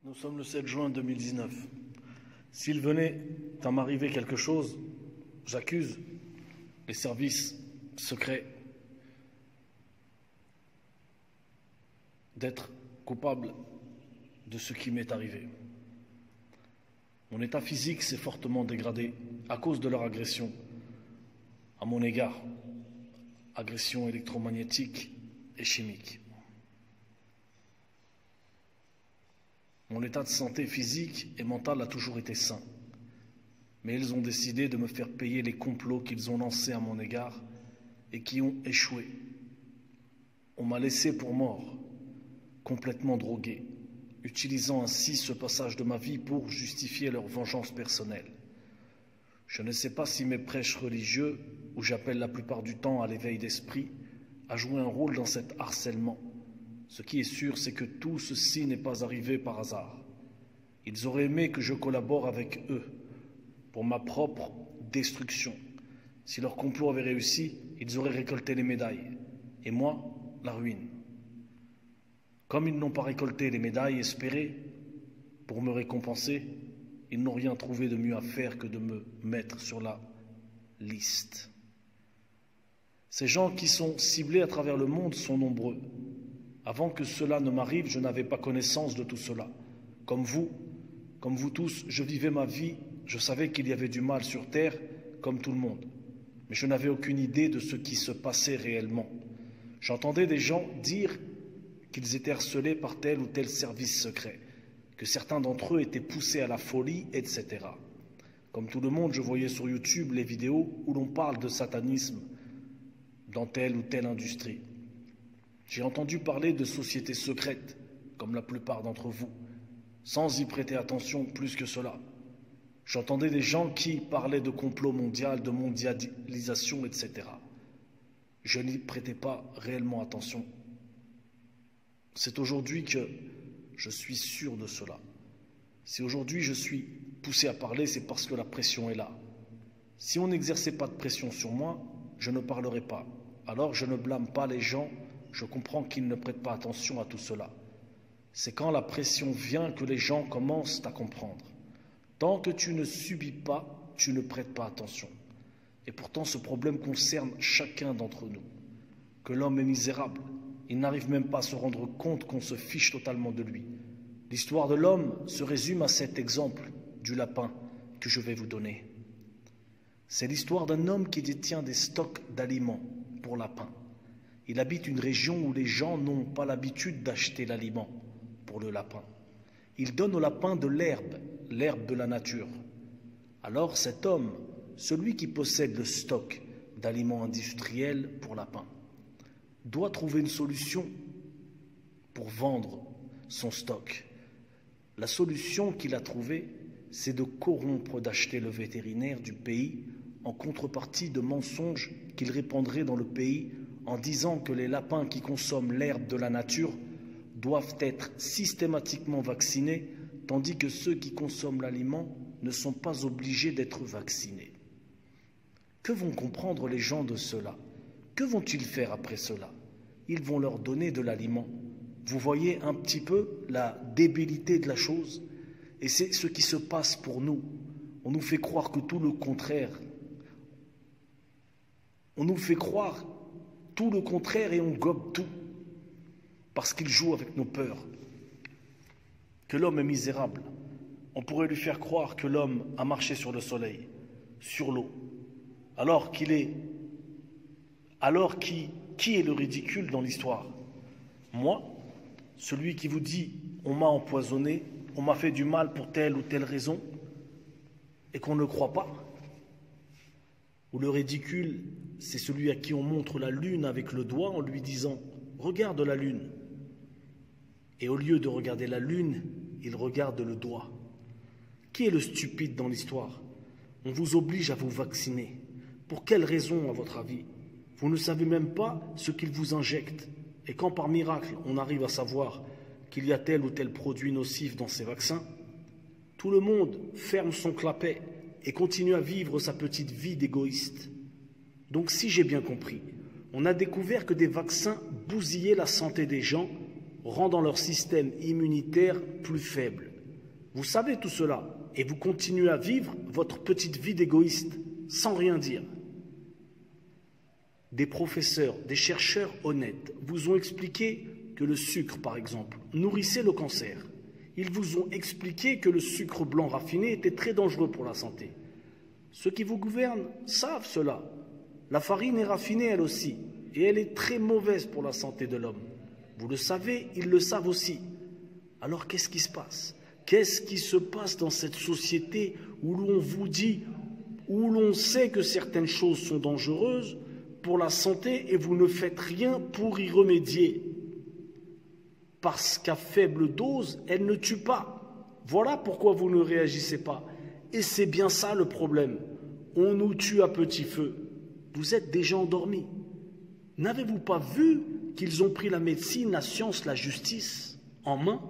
Nous sommes le 7 juin 2019. S'il venait à m'arriver quelque chose, j'accuse les services secrets d'être coupables de ce qui m'est arrivé. Mon état physique s'est fortement dégradé à cause de leur agression à mon égard, agression électromagnétique et chimique. Mon état de santé physique et mental a toujours été sain, mais ils ont décidé de me faire payer les complots qu'ils ont lancés à mon égard et qui ont échoué. On m'a laissé pour mort, complètement drogué, utilisant ainsi ce passage de ma vie pour justifier leur vengeance personnelle. Je ne sais pas si mes prêches religieux, où j'appelle la plupart du temps à l'éveil d'esprit, a joué un rôle dans cet harcèlement. Ce qui est sûr, c'est que tout ceci n'est pas arrivé par hasard. Ils auraient aimé que je collabore avec eux pour ma propre destruction. Si leur complot avait réussi, ils auraient récolté les médailles, et moi, la ruine. Comme ils n'ont pas récolté les médailles espérées pour me récompenser, ils n'ont rien trouvé de mieux à faire que de me mettre sur la liste. Ces gens qui sont ciblés à travers le monde sont nombreux. Avant que cela ne m'arrive, je n'avais pas connaissance de tout cela. Comme vous tous, je vivais ma vie, je savais qu'il y avait du mal sur terre, comme tout le monde. Mais je n'avais aucune idée de ce qui se passait réellement. J'entendais des gens dire qu'ils étaient harcelés par tel ou tel service secret, que certains d'entre eux étaient poussés à la folie, etc. Comme tout le monde, je voyais sur YouTube les vidéos où l'on parle de satanisme dans telle ou telle industrie. J'ai entendu parler de sociétés secrètes, comme la plupart d'entre vous, sans y prêter attention plus que cela. J'entendais des gens qui parlaient de complot mondial, de mondialisation, etc. Je n'y prêtais pas réellement attention. C'est aujourd'hui que je suis sûr de cela. Si aujourd'hui je suis poussé à parler, c'est parce que la pression est là. Si on n'exerçait pas de pression sur moi, je ne parlerais pas. Alors je ne blâme pas les gens. Je comprends qu'ils ne prêtent pas attention à tout cela. C'est quand la pression vient que les gens commencent à comprendre. Tant que tu ne subis pas, tu ne prêtes pas attention. Et pourtant, ce problème concerne chacun d'entre nous. Que l'homme est misérable, il n'arrive même pas à se rendre compte qu'on se fiche totalement de lui. L'histoire de l'homme se résume à cet exemple du lapin que je vais vous donner. C'est l'histoire d'un homme qui détient des stocks d'aliments pour lapins. Il habite une région où les gens n'ont pas l'habitude d'acheter l'aliment pour le lapin. Il donne au lapin de l'herbe de la nature. Alors cet homme, celui qui possède le stock d'aliments industriels pour lapins, doit trouver une solution pour vendre son stock. La solution qu'il a trouvée, c'est de corrompre d'acheter le vétérinaire du pays en contrepartie de mensonges qu'il répandrait dans le pays en disant que les lapins qui consomment l'herbe de la nature doivent être systématiquement vaccinés, tandis que ceux qui consomment l'aliment ne sont pas obligés d'être vaccinés. Que vont comprendre les gens de cela? Que vont-ils faire après cela? Ils vont leur donner de l'aliment. Vous voyez un petit peu la débilité de la chose? Et c'est ce qui se passe pour nous. On nous fait croire que tout le contraire. On nous fait croire tout le contraire et on gobe tout parce qu'il joue avec nos peurs. Que l'homme est misérable. On pourrait lui faire croire que l'homme a marché sur le soleil, sur l'eau, alors qui est le ridicule dans l'histoire? Moi, celui qui vous dit on m'a empoisonné, on m'a fait du mal pour telle ou telle raison et qu'on ne croit pas? Ou le ridicule, c'est celui à qui on montre la lune avec le doigt en lui disant « Regarde la lune ». Et au lieu de regarder la lune, il regarde le doigt. Qui est le stupide dans l'histoire? On vous oblige à vous vacciner. Pour quelle raison, à votre avis? Vous ne savez même pas ce qu'ils vous injectent. Et quand par miracle, on arrive à savoir qu'il y a tel ou tel produit nocif dans ces vaccins, tout le monde ferme son clapet et continue à vivre sa petite vie d'égoïste. Donc si j'ai bien compris, on a découvert que des vaccins bousillaient la santé des gens, rendant leur système immunitaire plus faible. Vous savez tout cela et vous continuez à vivre votre petite vie d'égoïste sans rien dire. Des professeurs, des chercheurs honnêtes vous ont expliqué que le sucre, par exemple, nourrissait le cancer. Ils vous ont expliqué que le sucre blanc raffiné était très dangereux pour la santé. Ceux qui vous gouvernent savent cela. La farine est raffinée elle aussi, et elle est très mauvaise pour la santé de l'homme. Vous le savez, ils le savent aussi. Alors qu'est-ce qui se passe? Qu'est-ce qui se passe dans cette société où l'on vous dit, où l'on sait que certaines choses sont dangereuses pour la santé et vous ne faites rien pour y remédier? Parce qu'à faible dose, elle ne tue pas. Voilà pourquoi vous ne réagissez pas. Et c'est bien ça le problème. On nous tue à petit feu. Vous êtes déjà endormis. N'avez-vous pas vu qu'ils ont pris la médecine, la science, la justice en main?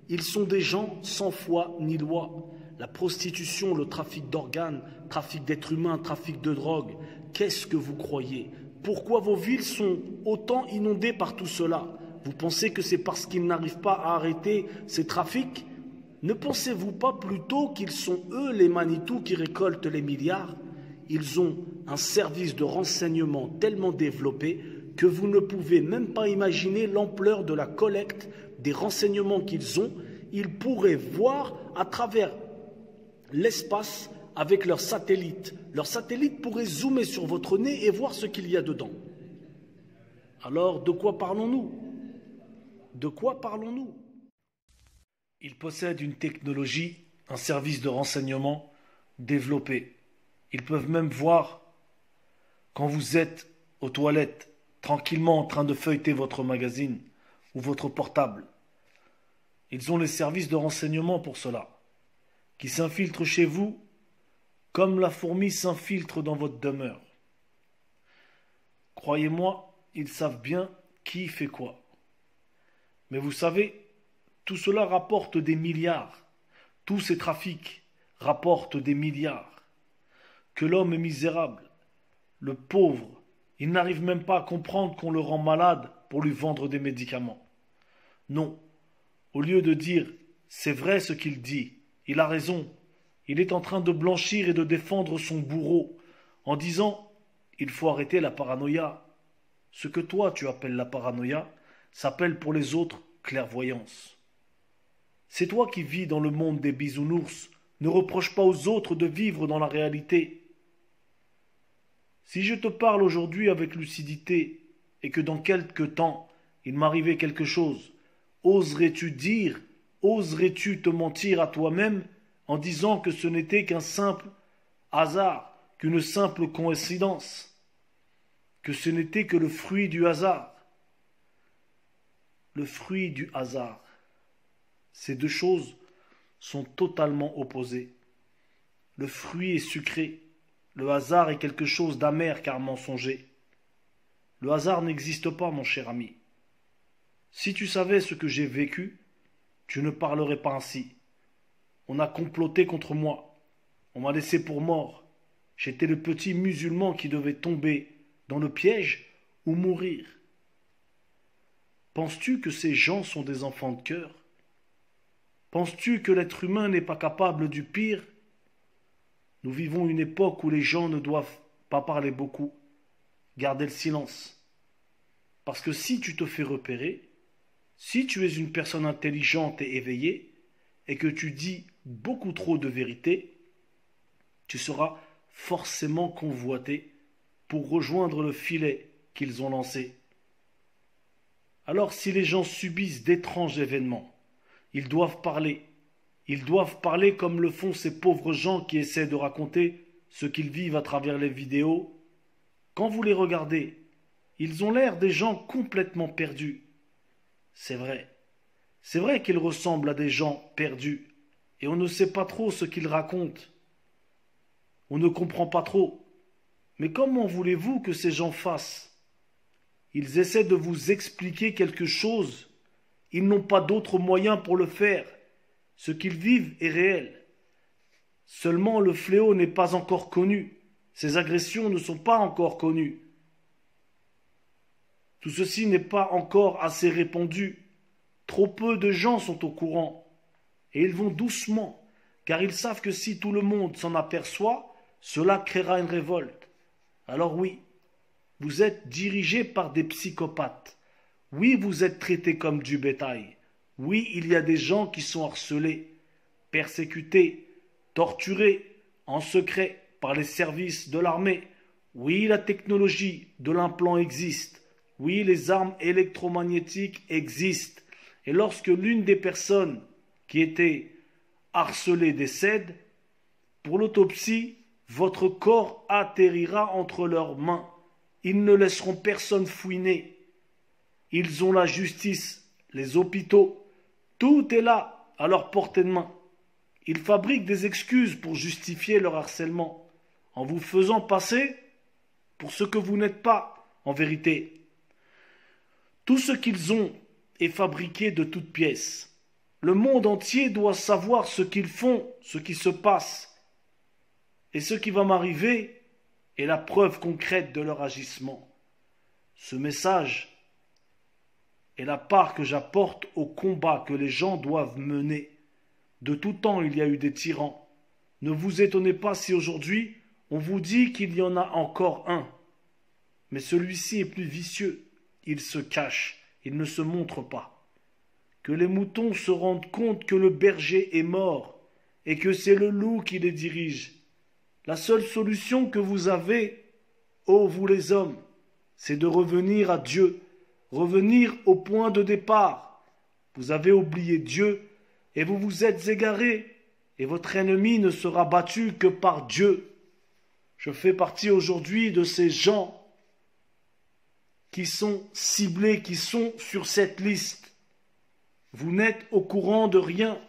Ils sont des gens sans foi ni loi. La prostitution, le trafic d'organes, trafic d'êtres humains, trafic de drogue. Qu'est-ce que vous croyez? Pourquoi vos villes sont autant inondées par tout cela? Vous pensez que c'est parce qu'ils n'arrivent pas à arrêter ces trafics? Ne pensez-vous pas plutôt qu'ils sont eux les Manitou qui récoltent les milliards? Ils ont un service de renseignement tellement développé que vous ne pouvez même pas imaginer l'ampleur de la collecte des renseignements qu'ils ont. Ils pourraient voir à travers l'espace avec leurs satellites. Leurs satellites pourraient zoomer sur votre nez et voir ce qu'il y a dedans. Alors, de quoi parlons-nous? De quoi parlons-nous? Ils possèdent une technologie, un service de renseignement développé. Ils peuvent même voir quand vous êtes aux toilettes, tranquillement en train de feuilleter votre magazine ou votre portable. Ils ont les services de renseignement pour cela, qui s'infiltrent chez vous comme la fourmi s'infiltre dans votre demeure. Croyez-moi, ils savent bien qui fait quoi. Mais vous savez, tout cela rapporte des milliards. Tous ces trafics rapportent des milliards. Que l'homme est misérable, le pauvre, il n'arrive même pas à comprendre qu'on le rend malade pour lui vendre des médicaments. Non, au lieu de dire « c'est vrai ce qu'il dit, il a raison », il est en train de blanchir et de défendre son bourreau en disant « il faut arrêter la paranoïa ». Ce que toi tu appelles la paranoïa s'appelle pour les autres clairvoyance. C'est toi qui vis dans le monde des bisounours, ne reproche pas aux autres de vivre dans la réalité. Si je te parle aujourd'hui avec lucidité et que dans quelque temps il m'arrivait quelque chose, oserais-tu dire, oserais-tu te mentir à toi-même en disant que ce n'était qu'un simple hasard, qu'une simple coïncidence, que ce n'était que le fruit du hasard? Le fruit du hasard. Ces deux choses sont totalement opposées. Le fruit est sucré, le hasard est quelque chose d'amer car mensonger. Le hasard n'existe pas, mon cher ami. Si tu savais ce que j'ai vécu, tu ne parlerais pas ainsi. On a comploté contre moi, on m'a laissé pour mort. J'étais le petit musulman qui devait tomber dans le piège ou mourir. Penses-tu que ces gens sont des enfants de cœur? Penses-tu que l'être humain n'est pas capable du pire? Nous vivons une époque où les gens ne doivent pas parler beaucoup, garder le silence. Parce que si tu te fais repérer, si tu es une personne intelligente et éveillée, et que tu dis beaucoup trop de vérité, tu seras forcément convoité pour rejoindre le filet qu'ils ont lancé. Alors si les gens subissent d'étranges événements, ils doivent parler. Ils doivent parler comme le font ces pauvres gens qui essaient de raconter ce qu'ils vivent à travers les vidéos. Quand vous les regardez, ils ont l'air des gens complètement perdus. C'est vrai qu'ils ressemblent à des gens perdus, et on ne sait pas trop ce qu'ils racontent. On ne comprend pas trop. Mais comment voulez-vous que ces gens fassent? Ils essaient de vous expliquer quelque chose. Ils n'ont pas d'autre moyen pour le faire. Ce qu'ils vivent est réel. Seulement le fléau n'est pas encore connu. Ces agressions ne sont pas encore connues. Tout ceci n'est pas encore assez répandu. Trop peu de gens sont au courant. et ils vont doucement, car ils savent que si tout le monde s'en aperçoit, cela créera une révolte. Alors oui, vous êtes dirigés par des psychopathes. Oui, vous êtes traités comme du bétail. Oui, il y a des gens qui sont harcelés, persécutés, torturés en secret par les services de l'armée. Oui, la technologie de l'implant existe. Oui, les armes électromagnétiques existent. Et lorsque l'une des personnes qui était harcelée décède, pour l'autopsie, votre corps atterrira entre leurs mains. Ils ne laisseront personne fouiner. Ils ont la justice, les hôpitaux. Tout est là, à leur portée de main. Ils fabriquent des excuses pour justifier leur harcèlement, en vous faisant passer pour ce que vous n'êtes pas, en vérité. Tout ce qu'ils ont est fabriqué de toutes pièces. Le monde entier doit savoir ce qu'ils font, ce qui se passe. Et ce qui va m'arriver est la preuve concrète de leur agissement. Ce message est la part que j'apporte au combat que les gens doivent mener. De tout temps, il y a eu des tyrans. Ne vous étonnez pas si aujourd'hui, on vous dit qu'il y en a encore un. Mais celui-ci est plus vicieux. Il se cache, il ne se montre pas. Que les moutons se rendent compte que le berger est mort et que c'est le loup qui les dirige. La seule solution que vous avez, ô vous les hommes, c'est de revenir à Dieu, revenir au point de départ. Vous avez oublié Dieu et vous vous êtes égarés, et votre ennemi ne sera battu que par Dieu. Je fais partie aujourd'hui de ces gens qui sont ciblés, qui sont sur cette liste. Vous n'êtes au courant de rien.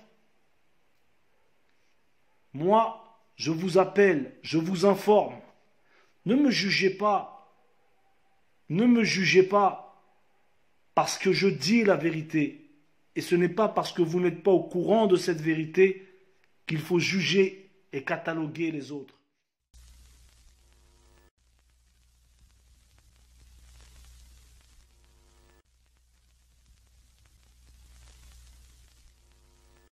Moi, je vous appelle, je vous informe. Ne me jugez pas. Ne me jugez pas parce que je dis la vérité. Et ce n'est pas parce que vous n'êtes pas au courant de cette vérité qu'il faut juger et cataloguer les autres.